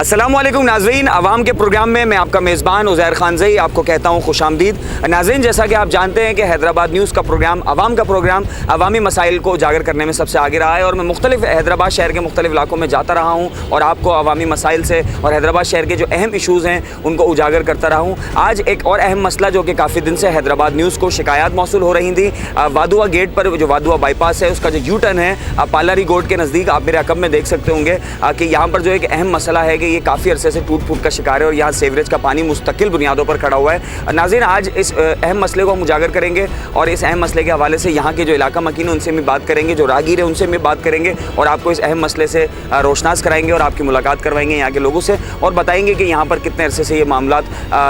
अस्सलाम वालेकुम नाज़रीन, आवाम के प्रोग्राम में मैं आपका मेज़बान उज़ैर खानज़ई आपको कहता हूँ खुशामदीद। नाज़रीन, जैसा कि आप जानते हैं कि हैदराबाद न्यूज़ का प्रोग्राम, आवाम का प्रोग्राम, अवामी मसाइल को उजागर करने में सबसे आगे रहा है और मैं मुख्तलिफ हैदराबाद शहर के मुख्तलिफ इलाकों में जाता रहा हूँ और आपको अवामी मसाइल से और हैदराबाद शहर के जो अहम इशूज़ हैं उनको उजागर करता रहा हूँ। आज एक और अहम मसला जो कि काफ़ी दिन से हैदराबाद न्यूज़ को शिकायत मौसूल हो रही थी, वादुआ गेट पर जो वादुआ बाईपास है उसका जो यू टर्न है पालारी गोड के नज़दीक, आप मेरे अकब में देख सकते होंगे कि यहाँ पर जो एक अहम मसला है कि ये काफ़ी अरसे से टूट फूट का शिकार है और यहाँ सीवरेज का पानी मुस्तकिल बुनियादों पर खड़ा हुआ है। नाज़रीन, आज इस अहम मसले को हम उजागर करेंगे और इस अहम मसले के हवाले से यहाँ के जो इलाका मकीन है उनसे भी बात करेंगे, जो राहगीर है उनसे भी बात करेंगे और आपको इस अहम मसले से रोशनास कराएंगे और आपकी मुलाकात करवाएंगे यहाँ के लोगों से और बताएंगे कि यहाँ पर कितने अरसे से ये मामला,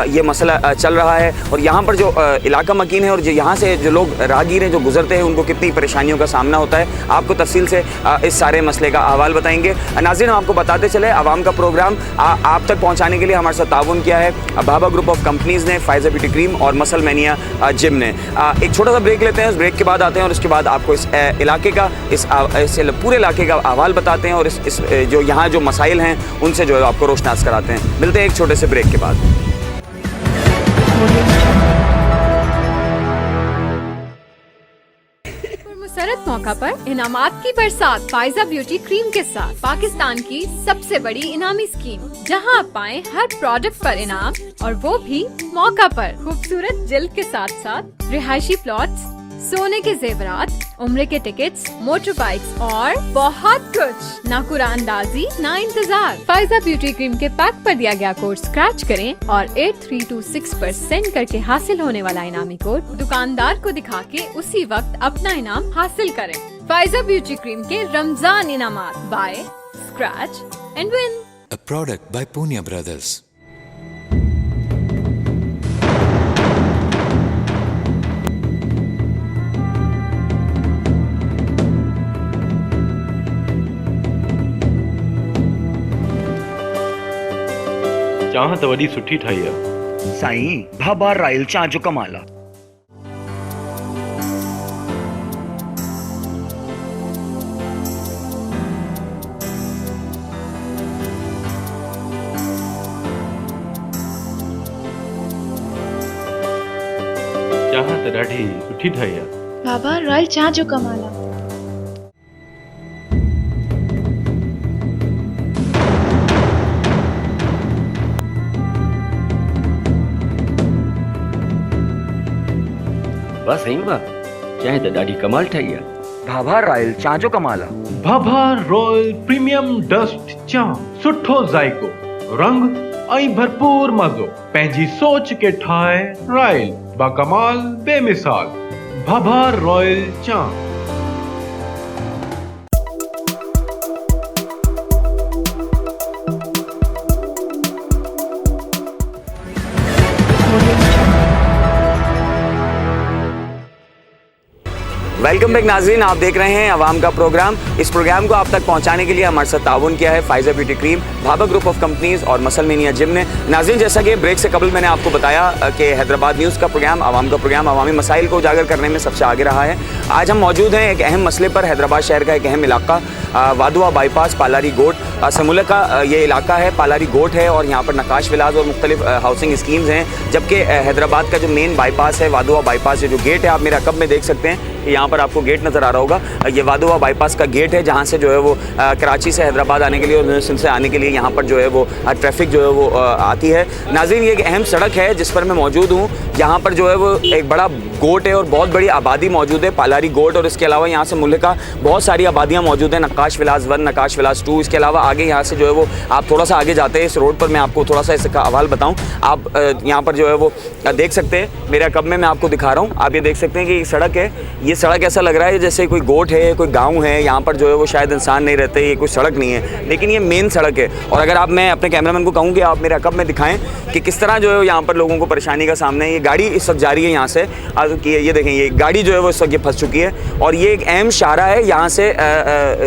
ये मसला चल रहा है और यहाँ पर जो इलाका मकीन है और जो यहाँ से जो लोग राहगीर हैं जो गुजरते हैं उनको कितनी परेशानियों का सामना होता है। आपको तफसील से इस सारे मसले का अहवाल बताएंगे। नाज़रीन, हम आपको बताते चले, आवाम का प्रोग्राम आप तक पहुँचाने के लिए हमारे साथ ताउन किया है भाभा ग्रुप ऑफ कंपनीज़ ने, फाइज़ा ब्यूटी क्रीम और मसल मैनिया जिम ने। एक छोटा सा ब्रेक लेते हैं, उस ब्रेक के बाद आते हैं और उसके बाद आपको इस इलाके का, इस पूरे इलाके का अहवाल बताते हैं और इस जो यहाँ जो मसाइल हैं उनसे जो है आपको रोशनास कराते हैं। मिलते हैं एक छोटे से ब्रेक के बाद। सरत मौका पर इनामात की बरसात फाइज़ा ब्यूटी क्रीम के साथ पाकिस्तान की सबसे बड़ी इनामी स्कीम, जहां आप पाएं हर प्रोडक्ट पर इनाम और वो भी मौका पर। खूबसूरत जिल्द के साथ साथ रिहायशी प्लॉट्स, सोने के जेवरात, उम्रे के टिकट्स, मोटर बाइक्स और बहुत कुछ। ना कुरानदाजी ना इंतजार। फाइज़ा ब्यूटी क्रीम के पैक पर दिया गया कोड स्क्रैच करें और 8326 पर सेंड करके हासिल होने वाला इनामी कोड दुकानदार को दिखा के उसी वक्त अपना इनाम हासिल करें। फाइज़ा ब्यूटी क्रीम के रमजान इनामात, by scratch and win. A product by Punya Brothers. चाह त वॾी सुठी ठाही आहे साईं, भाभा रायल चाह जो कमाल आहे। चाह त ॾाढी सुठी ठाही आहे। बाबा रॉयल चाह जो कमाल आहे। बस सही बा, चाहे त ॾाढी कमाल ठाही आहे। भाभा रायल चाह जो कमाल आहे। भाभा रॉयल प्रीमियम डस्ट चाह, सुठो ज़ाइको, रंग ऐं भरपूर मज़ो। पंहिंजी सोच के ठाहे रॉयल, बाकमाल बेमिसाल। भाभा रॉयल चाह। वेलकम बैक नाज़रीन, आप देख रहे हैं आवाम का प्रोग्राम। इस प्रोग्राम को आप तक पहुंचाने के लिए हमारे साथ ताउन किया है Faiza beauty cream, Bhabha group of companies और मसल मैनिया जिम ने। नाज़रीन, जैसा कि ब्रेक से कबल मैंने आपको बताया कि हैदराबाद न्यूज़ का प्रोग्राम, आवाम का प्रोग्राम, अवामी मसाइल को उजागर करने में सबसे आगे रहा है। आज हम मौजूद हैं एक अहम मसले पर। हैदराबाद शहर का एक अहम इलाका वादुआ बाईपास पालारी गोड से मुल्क का ये इलाका है, पालारी गोड है और यहाँ पर नकाश विलास और मुख्तलिफ हाउसिंग स्कीम्स हैं। जबकि हैदराबाद का जो मेन बाईपास है, वादुआ बाईपास, जो गेट है आप मेरे अकब में देख सकते हैं, यहाँ पर आपको गेट नज़र आ रहा होगा, ये वादुआ बाईपास का गेट है जहाँ से जो है वो कराची से हैदराबाद आने के लिए और सिंध से आने के लिए यहाँ पर जो है वो ट्रैफिक जो है वो आती है। नाज़रीन, ये एक अहम सड़क है जिस पर मैं मौजूद हूँ। यहाँ पर जो है वो एक बड़ा गोट है और बहुत बड़ी आबादी मौजूद है, पालारी गोट, और इसके अलावा यहाँ से मुल्क का बहुत सारी आबादियाँ मौजूद हैं, नकाश विलास 1, नकाश विलास 2। इसके अलावा आगे यहाँ से जो है वो आप थोड़ा सा आगे जाते हैं, इस रोड पर मैं आपको थोड़ा सा इसका अहवाल बताऊँ। आप यहाँ पर जो है वो देख सकते हैं, मेरे अकब में मैं आपको दिखा रहा हूँ, आप ये देख सकते हैं कि ये सड़क है। ये सड़क ऐसा लग रहा है जैसे कोई गोट है, कोई गांव है, यहाँ पर जो है वो शायद इंसान नहीं रहते, ये कोई सड़क नहीं है, लेकिन ये मेन सड़क है। और अगर आप, मैं अपने कैमरामैन को कहूँ कि आप मेरे अकब में दिखाएं कि किस तरह जो है यहाँ पर लोगों को परेशानी का सामना है। ये गाड़ी इस वक्त जा रही है यहाँ से, ये देखें, ये गाड़ी जो है वो इस वक्त ये फंस चुकी है और ये एक अहम शाहरा है यहाँ से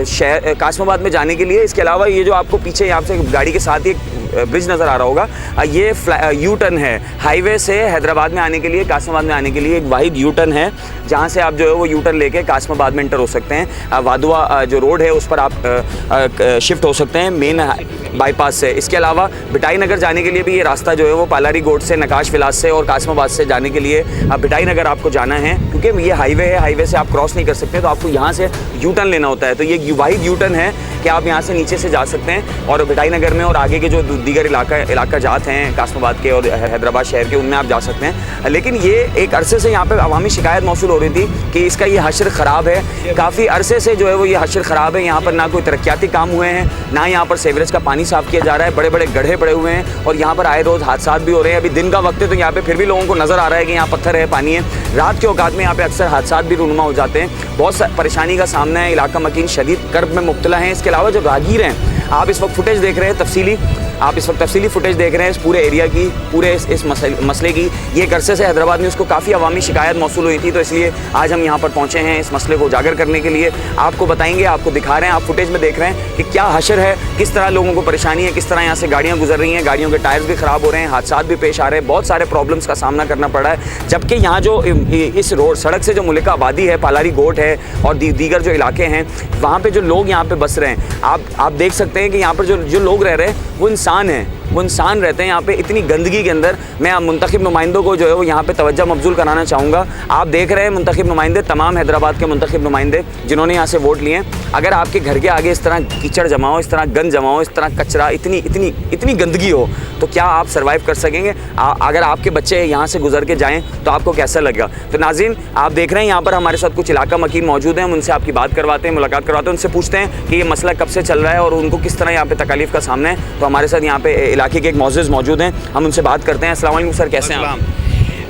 शहर कासमाबाद में जाने के लिए। इसके अलावा ये जो आपको पीछे यहाँ से गाड़ी के साथ ही ब्रिज नज़र आ रहा होगा, ये यू टर्न है। हाईवे से हैदराबाद में आने के लिए, कासमाबाद में आने के लिए एक वाहिद यू टर्न है, जहाँ से आप जो है वो यू टर्न लेके कासमाबाद में एंटर हो सकते हैं। वादुआ जो रोड है उस पर आप शिफ्ट हो सकते हैं मेन बाईपास से। इसके अलावा भिटाई नगर जाने के लिए भी ये रास्ता जो है वो पालारी गोड से, नकाश विलास से और कासमाबाद से जाने के लिए भिटाई नगर आपको जाना है, क्योंकि ये हाईवे है, हाईवे से आप क्रॉस नहीं कर सकते, तो आपको यहाँ से यू टर्न लेना होता है। तो ये वाहिद यू टर्न है कि आप यहाँ से नीचे से जा सकते हैं और भिटाई नगर में और आगे के जो दीगर इलाका जात हैं कासमाबाद के और हैदराबाद शहर के, उनमें आप जा सकते हैं। लेकिन ये एक अरसे से यहाँ पे अवामी शिकायत मौसूल हो रही थी कि इसका ये हशर ख़राब है। काफ़ी अरसे से जो है वो ये हशर ख़राब है। यहाँ पर ना कोई तरक्याती काम हुए हैं, ना यहाँ पर सीवरेज का पानी साफ़ किया जा रहा है, बड़े बड़े गड्ढे पड़े हुए हैं और यहाँ पर आए रोज़ हादसा भी हो रहे हैं। अभी दिन का वक्त है तो यहाँ पे फिर भी लोगों को नज़र आ रहा है कि यहाँ पत्थर है, पानी है। रात के औकात में यहाँ पे अक्सर हादसा भी रूनुमा हो जाते हैं। बहुत परेशानी का सामना है, इलाका मकीन शदीद कर्ब में मुब्तला हैं। इसके अलावा जो राहगीर हैं, आप इस वक्त फुटेज देख रहे हैं तफसीली फुटेज देख रहे हैं इस पूरे एरिया की, पूरे इस मसले की। ये एक अरसे से हैदराबाद में उसको काफ़ी अवामी शिकायत मौसूल हुई थी, तो इसलिए आज हम यहाँ पर पहुँचे हैं इस मसले को उजागर करने के लिए। आपको बताएंगे, आपको दिखा रहे हैं, आप फुटेज में देख रहे हैं कि क्या हशर है, किस तरह लोगों को परेशानी है, किस तरह यहाँ से गाड़ियाँ गुजर रही हैं, गाड़ियों के टायर्स भी ख़राब हो रहे हैं, हादसा भी पेश आ रहे हैं, बहुत सारे प्रॉब्लम्स का सामना करना पड़ रहा है। जबकि यहाँ जो इस रोड सड़क से जो मुल्क आबादी है, पालारी गोट है और दीगर जो इलाके हैं, वहाँ पर जो लोग यहाँ पर बस रहे हैं, आप देख सकते हैं कि यहाँ पर जो लोग रह रहे हैं वो इंसान हैं, वो इंसान रहते हैं यहाँ पे इतनी गंदगी के अंदर। मैं मुंतखब नुमाइंदों को जो है वो यहाँ पे तवज्जो मबजूल कराना चाहूँगा। आप देख रहे हैं मुंतखब नुमाइंदे, तमाम हैदराबाद के मुंतखब नुमाइंदे जिन्होंने यहाँ से वोट लिए हैं, अगर आपके घर के आगे इस तरह कीचड़ जमा हो, इस तरह गंद जमा हो, इस तरह कचरा, इतनी गंदगी हो, तो क्या आप सर्वाइव कर सकेंगे? अगर आपके बच्चे यहाँ से गुजर के जाएँ तो आपको कैसा लगेगा? तो नाज़रीन, आप देख रहे हैं यहाँ पर हमारे साथ कुछ इलाका मकीन मौजूद हैं, हम उनसे आपकी बात करवाते हैं, मुलाकात करवाते हैं, उनसे पूछते हैं कि ये मसला कब से चल रहा है और उनको किस तरह यहाँ पे तकलीफ का सामना है। तो हमारे साथ यहाँ पे इलाके के एक मौजूद मौजूद हैं, हम उनसे बात करते हैं। अस्सलाम वालेकुम सर, कैसे हैं आप?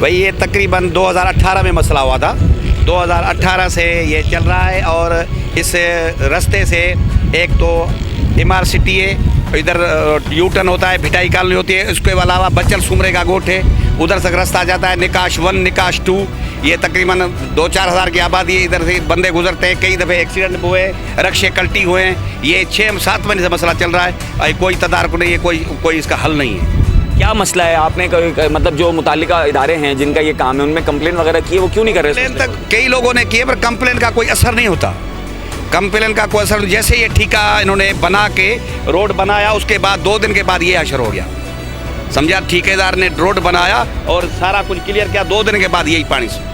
भाई ये तकरीबन 2018 में मसला हुआ था, 2018 से ये चल रहा है और इस रास्ते से एक तो इमार सिटी है, इधर यू टर्न होता है, भिटाई कॉलोनी होती है, उसके अलावा बच्चल सुमरे का गोट है, उधर से रास्ता जाता है निकाश 1, निकाश 2। ये तकरीबन 2-4 हज़ार की आबादी है, इधर से बंदे गुजरते हैं, कई दफ़े एक्सीडेंट हुए, रक्शे कल्टी हुए हैं। ये 6-7 महीने से मसला चल रहा है, कोई तदारक नहीं है, कोई इसका हल नहीं है। क्या मसला है? आपने मतलब जो मुतालिका इदारे हैं जिनका ये काम है, उनमें कंप्लेन वगैरह की है, वो क्यों नहीं कर रहे? कंप्लेन तक कई लोगों ने किए पर कंप्लेन का कोई असर नहीं होता। कंप्लेन का कोई असर, जैसे ये ठेका इन्होंने बना के रोड बनाया, उसके बाद 2 दिन के बाद ये असर हो गया, समझा। ठेकेदार ने रोड बनाया और सारा कुछ क्लियर किया, 2 दिन के बाद यही पानी से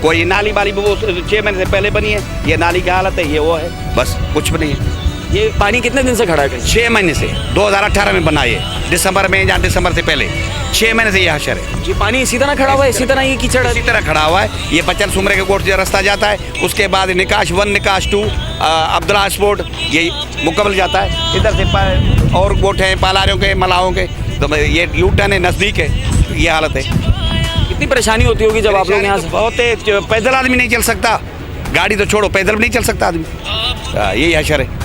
कोई नाली वाली वो 6 महीने से पहले बनी है, ये नाली की हालत है, ये वो है, बस कुछ भी नहीं है। ये पानी कितने दिन से खड़ा है? 6 महीने से, 2018 में बना ये, दिसंबर में या दिसंबर से पहले 6 महीने से ये हशर है। ये पानी इसी तरह खड़ा हुआ है, इसी तरह ये कीचड़ इसी तरह खड़ा हुआ है। ये बच्चल सुमरे के गोट से रास्ता जाता है, उसके बाद निकाश 1, निकाश 2, अब्दुल्ला स्पोर्ट, ये मुकम्मल जाता है। इधर से और गोट हैं पालारियों के, मलाहों के, तो ये यू टर्न है, नज़दीक है, ये हालत है। कितनी परेशानी होती होगी जब आप लोग यहाँ से? बहुत है, पैदल आदमी नहीं चल सकता, गाड़ी तो छोड़ो, पैदल भी नहीं चल सकता आदमी, यही हशर है।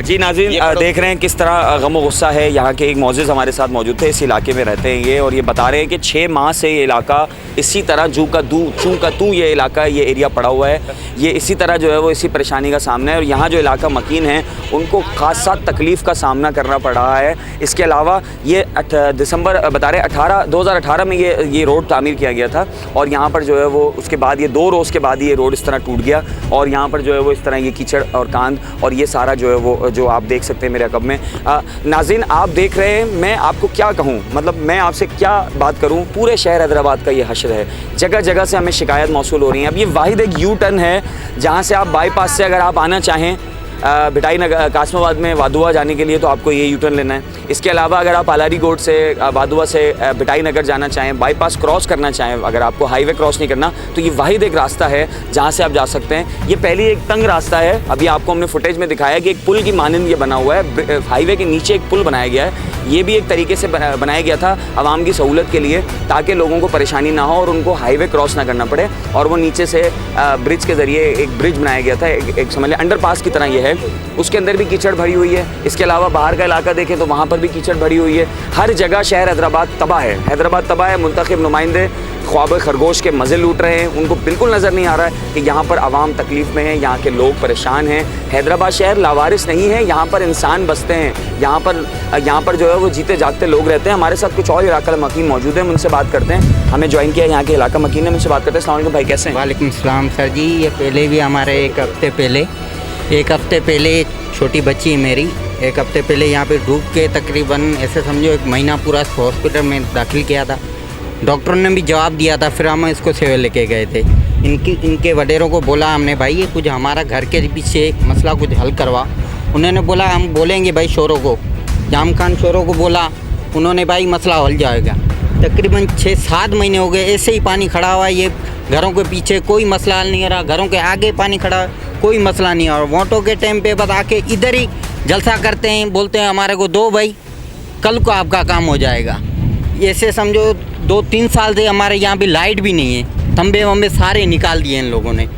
जी नाज़रीन, देख रहे हैं किस तरह गम और गुस्सा है। यहाँ के एक मौजूद हमारे साथ मौजूद थे, इस इलाके में रहते हैं ये, और ये बता रहे हैं कि 6 माह से ये इलाका इसी तरह चूँ का तू ये इलाका, ये एरिया पड़ा हुआ है, ये इसी तरह जो है वो इसी परेशानी का सामना है। और यहाँ जो इलाका मकीन है उनको खासा तकलीफ़ का सामना करना पड़ रहा है। इसके अलावा ये दिसंबर बता रहे 2018 में ये रोड तामीर किया गया था, और यहाँ पर जो है वो उसके बाद ये 2 रोज़ के बाद ये रोड इस तरह टूट गया, और यहाँ पर जो है वो इस तरह ये कीचड़ और कांद और ये सारा जो है वो जो आप देख सकते हैं मेरे अकब में। नाज़रीन, आप देख रहे हैं, मैं आपको क्या कहूँ, मतलब मैं आपसे क्या बात करूँ, पूरे शहर हैदराबाद का ये हशर है, जगह जगह से हमें शिकायत मौसूल हो रही है। अब ये वाहिद एक यू टर्न है जहाँ से आप बाईपास से अगर आप आना चाहें भिटाई नगर कासमाबाद में वादुआ जाने के लिए, तो आपको ये यू टर्न लेना है। इसके अलावा अगर आप पालारी गोड से वादुआ से भिटाई नगर जाना चाहें, बाईपास क्रॉस करना चाहें, अगर आपको हाईवे क्रॉस नहीं करना, तो ये वाहिद एक रास्ता है जहाँ से आप जा सकते हैं। ये पहले एक तंग रास्ता है, अभी आपको हमने फुटेज में दिखाया कि एक पुल की मानंद ये बना हुआ है, हाईवे के नीचे एक पुल बनाया गया है। ये भी एक तरीके से बनाया गया था आवाम की सहूलत के लिए, ताकि लोगों को परेशानी ना हो और उनको हाईवे क्रॉस ना करना पड़े, और वो नीचे से ब्रिज के ज़रिए एक ब्रिज बनाया गया था, एक समझ लें अंडरपास की तरह ये है। उसके अंदर भी कीचड़ भरी हुई है। इसके अलावा बाहर का इलाका देखें तो वहाँ पर भी कीचड़ भरी हुई है। हर जगह शहर हैदराबाद तबाह है, हैदराबाद तबाह है। मुंतखब नुमाइंदे ख्वाब खरगोश के मज़े लूट रहे हैं, उनको बिल्कुल नज़र नहीं आ रहा है कि यहाँ पर आवाम तकलीफ़ में है, यहाँ के लोग परेशान हैं। हैदराबाद शहर लावारिस नहीं है, यहाँ पर इंसान बसते हैं, यहाँ पर जो है वो जीते जागते लोग रहते हैं। हमारे साथ कुछ और इलाका मकीन मौजूद हैं, उनसे बात करते हैं। हमें ज्वाइन किया यहाँ के इलाका मकीन ने, उनसे बात करते हैं। अस्सलाम वालेकुम भाई, कैसे हैं? वालेकुम सलाम सर जी। ये पहले भी हमारे एक हफ़्ते पहले छोटी बच्ची है मेरी, एक हफ़्ते पहले यहाँ पे डूब के तकरीबन ऐसे समझो 1 महीना पूरा हॉस्पिटल में दाखिल किया था। डॉक्टरों ने भी जवाब दिया था, फिर हम इसको सिविल लेके गए थे। इनके वडेरों को बोला हमने, भाई ये कुछ हमारा घर के पीछे मसला कुछ हल करवा। उन्होंने बोला हम बोलेंगे भाई शोरों को, जाम खान शोरों को बोला, उन्होंने भाई मसला हल जाएगा। तकरीबन 6-7 महीने हो गए ऐसे ही पानी खड़ा हुआ है। ये घरों के पीछे कोई मसला हल नहीं हो रहा, घरों के आगे पानी खड़ा है, कोई मसला नहीं है। और वोटों के टाइम पे बस आके इधर ही जलसा करते हैं, बोलते हैं हमारे को दो भाई, कल को आपका काम हो जाएगा। ऐसे समझो 2-3 साल से हमारे यहाँ पे लाइट भी नहीं है, खंबे वंबे सारे निकाल दिए इन लोगों ने,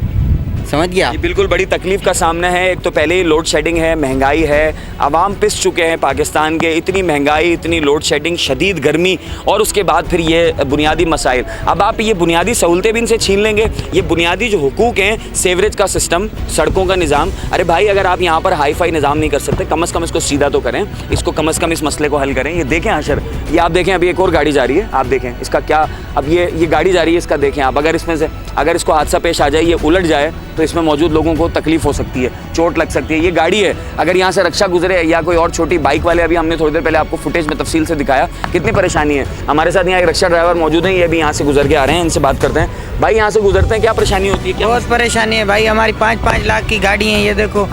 समझ गया। ये बिल्कुल बड़ी तकलीफ का सामना है। एक तो पहले ही लोड शेडिंग है, महंगाई है, आवाम पिस चुके हैं पाकिस्तान के। इतनी महंगाई, इतनी लोड शेडिंग, शदीद गर्मी, और उसके बाद फिर ये बुनियादी मसाइल। अब आप ये बुनियादी सहूलतें भी इनसे छीन लेंगे, ये बुनियादी जो हुकूक हैं, सेवरेज का सिस्टम, सड़कों का निज़ाम। अरे भाई, अगर आप यहाँ पर हाई फाई निज़ाम नहीं कर सकते, कम से कम इसको सीधा तो करें, इसको कम से कम इस मसले को हल करें। ये देखें आशर, ये आप देखें, अभी एक और गाड़ी जा रही है, आप देखें इसका क्या, अब ये गाड़ी जा रही है, इसका देखें आप। अगर इसमें से अगर इसको हादसा पेश आ जाए, ये उलट जाए, तो इसमें मौजूद लोगों को तकलीफ हो सकती है, चोट लग सकती है। ये गाड़ी है, अगर यहाँ से रक्षा गुजरे या कोई और छोटी बाइक वाले, अभी हमने थोड़ी देर पहले आपको फुटेज में तफसील से दिखाया कितनी परेशानी है। हमारे साथ यहाँ एक रक्षा ड्राइवर मौजूद हैं, ये भी यहाँ से गुजर के आ रहे हैं, इनसे बात करते हैं। भाई, यहाँ से गुजरते हैं, क्या परेशानी होती है? क्या बहुत परेशानी है भाई, हमारी 5-5 लाख की गाड़ी है, ये देखो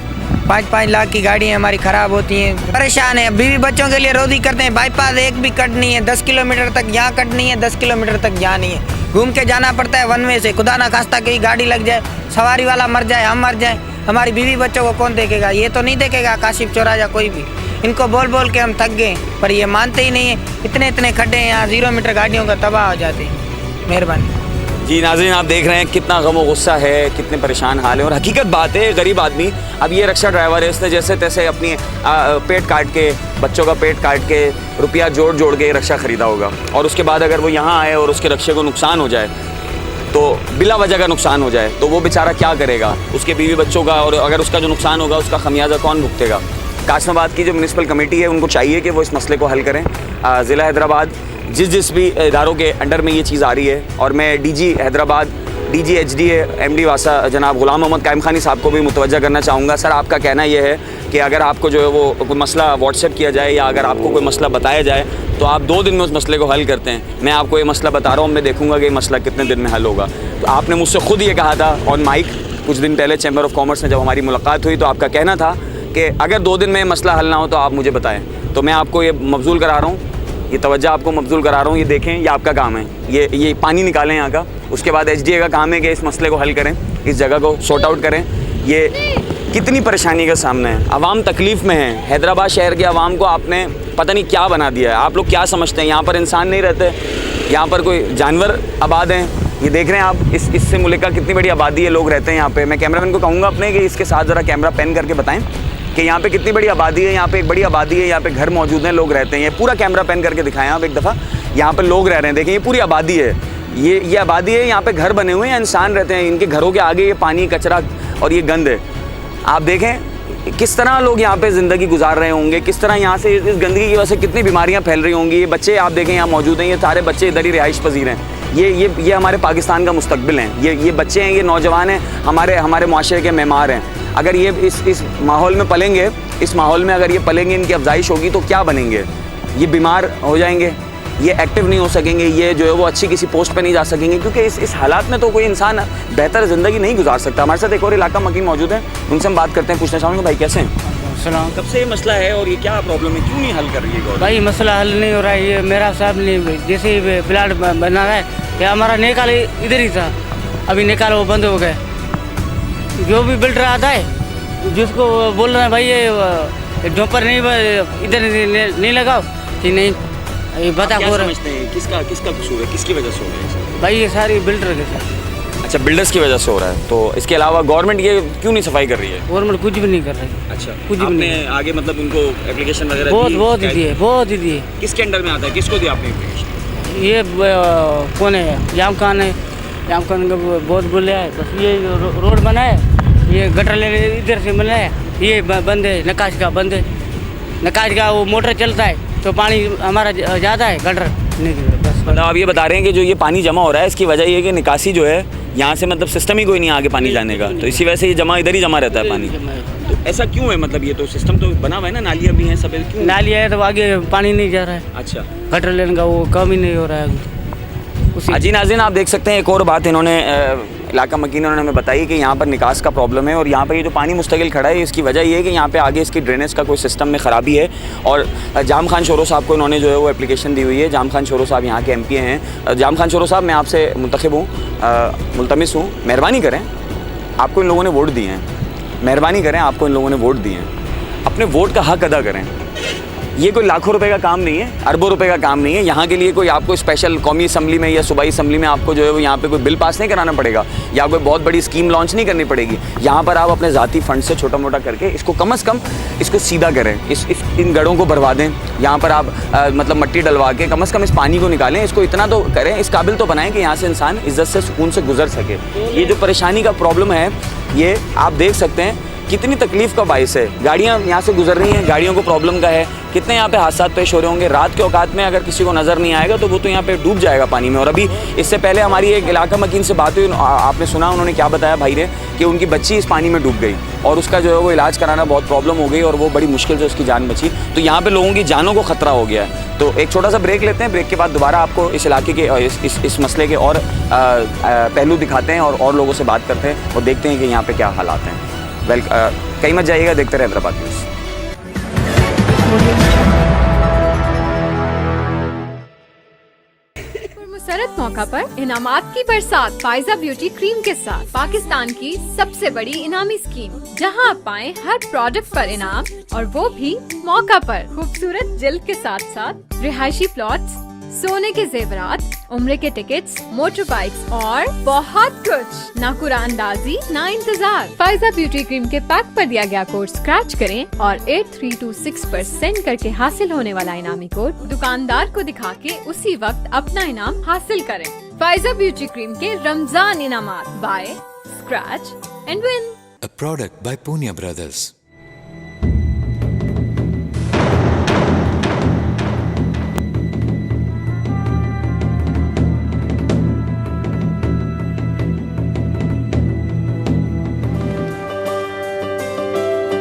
5-5 लाख की गाड़ी है हमारी, ख़राब होती हैं, परेशान है। बीवी बच्चों के लिए रोदी करते हैं, बाईपास एक भी कट नहीं है, 10 किलोमीटर तक यहाँ कट नहीं है, 10 किलोमीटर तक यहाँ नहीं है, घूम के जाना पड़ता है वन वे से। खुदा ना खास्ता कहीं गाड़ी लग जाए, सवारी वाला मर जाए, हम मर जाए, हमारी बीवी बच्चों को कौन देखेगा? ये तो नहीं देखेगा काशिफ चौरा या कोई भी। इनको बोल बोल के हम थक गए, पर ये मानते ही नहीं है। इतने खड्डे हैं यहाँ, 0 मीटर गाड़ियों का तबाह हो जाते हैं। मेहरबानी जी। नाज़रीन, आप देख रहे हैं कितना गम और गुस्सा है, कितने परेशान हाल है, और हकीकत बात है, गरीब आदमी। अब ये रक्षा ड्राइवर है, इसने जैसे तैसे अपनी पेट काट के, बच्चों का पेट काट के, रुपया जोड़ के रक्षा ख़रीदा होगा, और उसके बाद अगर वो यहाँ आए और उसके रक्षे को नुकसान हो जाए, तो बिला वजह का नुकसान हो जाए, तो वो बेचारा क्या करेगा? उसके बीवी बच्चों का, और अगर उसका जो नुकसान होगा उसका खमियाजा कौन भुगतेगा? कासमाबाद की जो म्यूनसिपल कमेटी है, उनको चाहिए कि वो इस मसले को हल करें। ज़िला हैदराबाद जिस भी इदारों के अंडर में ये चीज़ आ रही है, और मैं DG Hyderabad, DG HDA MD वासा जनाब गुलाम मोहम्मद कायम खानी साहब को भी मुतवज्जा करना चाहूँगा। सर, आपका कहना ये है कि अगर आपको जो है वो कोई मसला व्हाट्सएप किया जाए, या अगर आपको कोई मसला बताया जाए, तो आप 2 दिन में उस मसले को हल करते हैं। मैं आपको ये मसला बता रहा हूँ, मैं देखूँगा कि ये मसला कितने दिन में हल होगा। तो आपने मुझसे खुद ये कहा था ऑन माइक कुछ दिन पहले चैम्बर ऑफ कॉमर्स में, जब हमारी मुलाकात हुई, तो आपका कहना था कि अगर 2 दिन में मसला हल ना हो तो आप मुझे बताएं। तो मैं आपको ये मबजूल करा रहा हूँ, ये तवज्जो आपको मबजूल करा रहा हूँ। ये देखें, ये आपका काम है, ये पानी निकालें यहाँ का। उसके बाद HDA का काम है कि इस मसले को हल करें, इस जगह को सॉर्ट आउट करें। ये कितनी परेशानी का सामना है, आवाम तकलीफ़ में है। हैदराबाद शहर के आवाम को आपने पता नहीं क्या बना दिया है। आप लोग क्या समझते हैं, यहाँ पर इंसान नहीं रहते, यहाँ पर कोई जानवर आबाद हैं? ये देख रहे हैं आप, इससे मुल्का कितनी बड़ी आबादी है, लोग रहते हैं यहाँ पे। मैं कैमरामैन को कहूँगा अपने कि इसके साथ ज़रा कैमरा पेन करके बताएं कि यहाँ पे कितनी बड़ी आबादी है। यहाँ पे एक बड़ी आबादी है, यहाँ पे घर मौजूद हैं, लोग रहते हैं। ये पूरा कैमरा पेन करके दिखाएं आप एक दफ़ा, यहाँ पे लोग रह रहे हैं। देखें, ये पूरी आबादी है, ये आबादी है, यहाँ पे घर बने हुए हैं, इंसान रहते हैं। इनके घरों के आगे ये पानी, कचरा और ये गंद है। आप देखें किस तरह लोग यहाँ पे ज़िंदगी गुजार रहे होंगे, किस तरह यहाँ से इस गंदगी की वजह से कितनी बीमारियाँ फैल रही होंगी। ये बच्चे आप देखें यहाँ मौजूद हैं, ये सारे बच्चे इधर ही रिहाइश पजीर हैं। ये हमारे पाकिस्तान का मुस्तकबिल हैं, ये बच्चे हैं, ये नौजवान हैं, हमारे माशरे के मेमार हैं। अगर ये इस माहौल में पलेंगे, इस माहौल में अगर ये पलेंगे, इनकी अफजाइश होगी, तो क्या बनेंगे? ये बीमार हो जाएंगे, ये एक्टिव नहीं हो सकेंगे, ये जो है वो अच्छी किसी पोस्ट पे नहीं जा सकेंगे, क्योंकि इस हालात में तो कोई इंसान बेहतर ज़िंदगी नहीं गुजार सकता। हमारे साथ एक और इलाका मकीन मौजूद है, उनसे हम बात करते हैं। पूछना चाहूँगा, भाई कैसे हैं? सलाम। कब से ये मसला है और ये क्या प्रॉब्लम है, क्यों नहीं हल कर रही है गवर्नमेंट? भाई मसला हल नहीं हो रहा है। ये मेरा साहब ने जैसे ही प्लाट बना है, ये हमारा निकाल इधर ही था, अभी निकाल वो बंद हो गए। जो भी बिल्डर आता है, जिसको बोल रहे हैं भाई ये झोंपर नहीं, इधर नहीं लगाओ, कि नहीं ये बता क्या समझते हैं किसका कसूर है, किसकी वजह से हो रहा है? भाई ये सारी बिल्डर के साथ। अच्छा, बिल्डर्स की वजह से हो रहा है। तो इसके अलावा गवर्नमेंट ये क्यों नहीं सफाई कर रही है? गवर्नमेंट कुछ भी नहीं कर रही। अच्छा, कुछ भी नहीं। आगे मतलब उनको एप्लीकेशन वगैरह बहुत ही दिए, बहुत ही दिए। किसके अंडर में आता है, किसको दिया आपने एप्लीकेशन? ये कौन है, जाम खान है, जाम खान का बहुत बोले है। बस ये रोड बना है, ये गटर ले इधर से बना है, ये बंद है, नकाश का बंद है। नकाश का वो मोटर चलता है तो पानी हमारा ज़्यादा है, गटर बस। मतलब आप ये बता रहे हैं कि जो ये पानी जमा हो रहा है इसकी वजह ये है कि निकासी जो है यहाँ से मतलब सिस्टम ही कोई नहीं आगे पानी जाने का, तो इसी वजह से ये जमा इधर ही जमा रहता है पानी। तो ऐसा क्यों है, मतलब ये तो सिस्टम तो बना हुआ है ना, नालियाँ भी हैं सब, क्यों नालियाँ है तो आगे पानी नहीं जा रहा है। अच्छा, गटर लेने का वो कम ही नहीं हो रहा है। जी नाज़रीन, आप देख सकते हैं एक और बात इन्होंने इलाका मकीन उन्होंने हमें बताई कि यहाँ पर निकास का प्रॉब्लम है और यहाँ पर ये जो पानी मुस्तकिल खड़ा है इसकी वजह ये है कि यहाँ पे आगे इसकी ड्रेनेज का कोई सिस्टम में ख़राबी है। और जाम खान शोरो साहब को इन्होंने जो है वो एप्लीकेशन दी हुई है। जाम खान शोरो साहब यहाँ के MP हैं। जाम खान शोरो साहब, मैं आपसे मुंतखब हूँ, मुल्तमिस हूँ, मेहरबानी करें, आपको इन लोगों ने वोट दिए हैं, मेहरबानी करें, आपको इन लोगों ने वोट दिए हैं, अपने वोट का हक अदा करें। ये कोई लाखों रुपए का काम नहीं है, अरबों रुपए का काम नहीं है। यहाँ के लिए कोई आपको स्पेशल कौमी असम्बली में या सूबाई असम्बली में आपको जो है वो यहाँ पे कोई बिल पास नहीं कराना पड़ेगा या कोई बहुत बड़ी स्कीम लॉन्च नहीं करनी पड़ेगी। यहाँ पर आप अपने ज़ाती फंड से छोटा मोटा करके इसको कम से कम इसको सीधा करें, इन गढ़ों को भरवा दें। यहाँ पर आप मतलब मिट्टी डलवा के कम से कम इस पानी को निकालें, इसको इतना तो करें, इस काबिल तो बनाएं कि यहाँ से इंसान इज्जत से सुकून से गुजर सके। ये जो परेशानी का प्रॉब्लम है ये आप देख सकते हैं कितनी तकलीफ़ का बाइस है। गाड़ियाँ यहाँ से गुजर रही हैं, गाड़ियों को प्रॉब्लम का है, कितने यहाँ पे हादसा पेश हो रहे होंगे। रात के औकात में अगर किसी को नज़र नहीं आएगा तो वो तो यहाँ पे डूब जाएगा पानी में। और अभी इससे पहले हमारी एक इलाका मकीन से बात हुई, आपने सुना उन्होंने क्या बताया भाई ने कि उनकी बच्ची इस पानी में डूब गई और उसका जो है वो इलाज कराना बहुत प्रॉब्लम हो गई और वो बड़ी मुश्किल से उसकी जान बची। तो यहाँ पर लोगों की जानों को ख़तरा हो गया है। तो एक छोटा सा ब्रेक लेते हैं, ब्रेक के बाद दोबारा आपको इस इलाके के इस मसले के और पहलू दिखाते हैं और लोगों से बात करते हैं और देखते हैं कि यहाँ पर क्या हालात हैं। कहीं मत जाइएगा, देखते रहे हैदराबाद न्यूज़। मुसरत मौका पर इनामात की बरसात फायजा ब्यूटी क्रीम के साथ पाकिस्तान की सबसे बड़ी इनामी स्कीम, जहां आप पाएं हर प्रोडक्ट पर इनाम और वो भी मौका पर। खूबसूरत जिल्द के साथ साथ रिहायशी प्लॉट्स, सोने के जेवरात, उम्रे के टिकट्स, मोटर बाइक्स और बहुत कुछ। ना कुरानदाजी ना इंतजार। फायजा ब्यूटी क्रीम के पैक पर दिया गया कोड स्क्रैच करें और 8326% करके हासिल होने वाला इनामी कोड दुकानदार को दिखा के उसी वक्त अपना इनाम हासिल करें। फायजा ब्यूटी क्रीम के रमजान इनामात, by scratch and win. A product by Punya Brothers.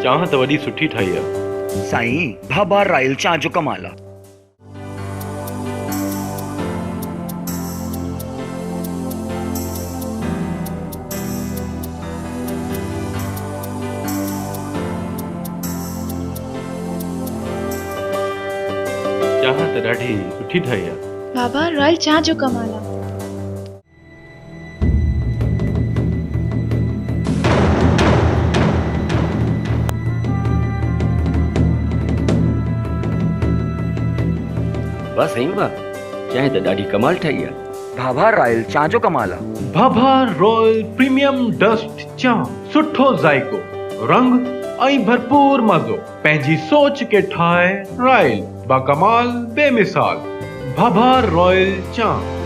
चाह त वॾी सुठी ठाही आहे साईं, भाभा रायल चाह जो कमाल आहे। चाह त ॾाढी सुठी ठाही आहे। बाबा रॉयल चाह जो कमाल आहे। बस सही बा, चाहे तो ॾाढी कमाल ठाही आहे। भाभा रायल चाह जो कमाल आहे। भाभा रॉयल प्रीमियम डस्ट चाह, सुठो ज़ाइको, रंग ऐं भरपूर मज़ो। पंहिंजी सोच के ठाहे रॉयल, बाकमाल बेमिसाल। भाभा रॉयल चाह।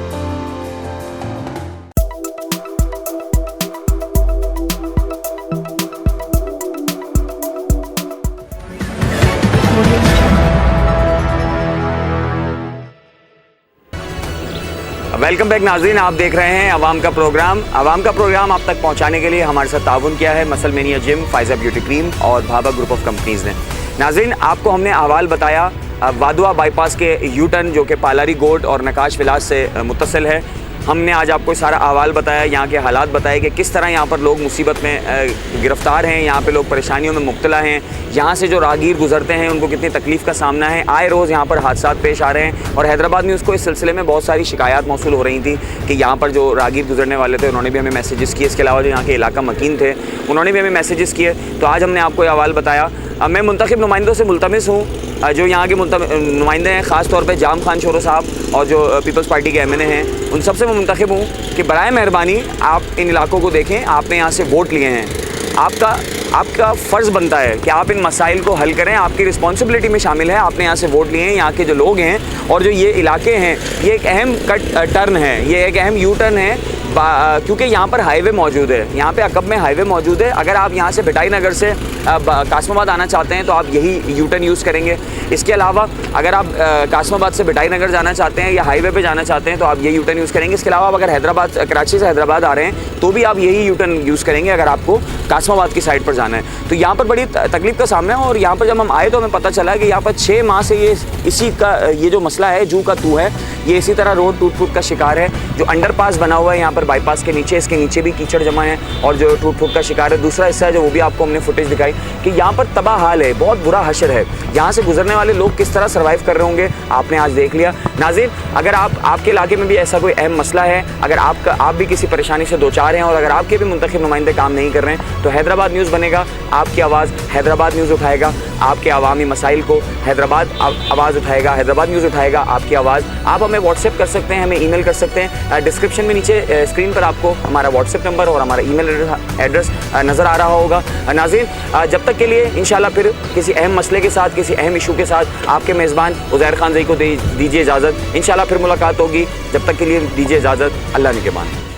वेलकम बैक नाज़रीन, आप देख रहे हैं अवाम का प्रोग्राम। अवाम का प्रोग्राम आप तक पहुंचाने के लिए हमारे साथ ताउन किया है मसलमेनिया जिम, फायजा ब्यूटी क्रीम और भाभा ग्रुप ऑफ कंपनीज़ ने। नाज़रीन, आपको हमने अहवाल बताया वादुआ बाईपास के यू टर्न जो कि पालारी गोट और नकाश विलास से मुत्तसिल है। हमने आज आपको सारा अहवाल बताया, यहाँ के हालात बताए कि किस तरह यहाँ पर लोग मुसीबत में गिरफ़्तार हैं, यहाँ पे लोग परेशानियों में मुब्तला हैं, यहाँ से जो राहगीर गुजरते हैं उनको कितनी तकलीफ़ का सामना है। आए रोज़ यहाँ पर हादसा पेश आ रहे हैं और हैदराबाद न्यूज़ को इस सिलसिले में बहुत सारी शिकायत मौसूल हो रही थी कि यहाँ पर जो राहगीर गुजरने वाले थे उन्होंने भी हमें मैसेजेस किए। इसके अलावा जो यहाँ के इलाका मकीन थे उन्होंने भी हमें मैसेजेस किए। तो आज हमने आपको ये अहवाल बताया। मैं मुंतखब नुमाइंदों से मुल्तमिस हूँ, जो यहाँ के नुमाइंदे हैं, ख़ास तौर पे जाम खान शोरो साहब और जो पीपल्स पार्टी के MNA हैं, उन सबसे मैं मुंतखब हूँ कि बराए मेहरबानी आप इन इलाकों को देखें। आपने यहाँ से वोट लिए हैं आपका फ़र्ज़ बनता है कि आप इन मसाइल को हल करें, आपकी रिस्पॉन्सिबिलिटी में शामिल है। आपने यहाँ से वोट लिए हैं, यहाँ के जो लोग हैं और जो ये इलाके हैं, ये एक अहम टर्न है, ये एक अहम यू टर्न है, क्योंकि यहाँ पर हाईवे मौजूद है, यहाँ पे अकब में हाईवे मौजूद है। अगर आप यहाँ से भिटाई नगर से कासमाबाद आना चाहते हैं तो आप यही यू टर्न यूज़ करेंगे। इसके अलावा अगर आप कासमाबाद से भिटाई नगर जाना चाहते हैं या हाईवे पे जाना चाहते हैं तो आप ये यू टर्न यूज़ करेंगे। इसके अलावा आप अगर हैदराबाद, कराची से हैदराबाद आ रहे हैं तो भी आप यही यू टर्न यूज़ करेंगे अगर आपको कासमाबाद की साइड पर जाना है। तो यहाँ पर बड़ी तकलीफ का सामना है और यहाँ पर जब हम आए तो हमें पता चला कि यहाँ पर 6 माह से ये जो मसला है, जू का तू है, ये इसी तरह रोड टूट फूट का शिकार है। जो अंडरपास बना हुआ है यहाँ पर बाईपास के नीचे, इसके नीचे भी कीचड़ जमा है और जो टूट फूट का शिकार है। दूसरा हिस्सा है जो वो भी आपको हमने फुटेज दिखाई कि यहाँ पर तबाह हाल है, बहुत बुरा हशर है। यहाँ से गुजरने वाले लोग किस तरह सर्वाइव कर रहे होंगे आपने आज देख लिया। नाज़रीन, अगर आपके इलाके में भी ऐसा कोई अहम मसला है, अगर आप भी किसी परेशानी से दो चार हैं और अगर आपके भी मुंतखब नुमाइंदे काम नहीं कर रहे हैं तो हैदराबाद न्यूज़ बनेगा, आपकी आवाज़ हैदराबाद न्यूज़ उठाएगा, आपके अवामी मसाइल को हैदराबाद आवाज़ उठाएगा, हैदराबाद न्यूज़ उठाएगा आपकी आवाज़। आप हमें व्हाट्सएप कर सकते हैं, हमें ईमेल कर सकते हैं। डिस्क्रिप्शन में नीचे स्क्रीन पर आपको हमारा व्हाट्सएप नंबर और हमारा ईमेल एड्रेस नज़र आ रहा होगा। नाज़रीन, जब तक के लिए इंशाल्लाह फिर किसी अहम मसले के साथ, किसी अहम इशू के साथ आपके मेज़बान उज़ैर खान ज़ई को दीजिए इजाज़त। इंशाल्लाह फिर मुलाकात होगी, जब तक के लिए दीजिए इजाज़त। अल्लाह निगहबान।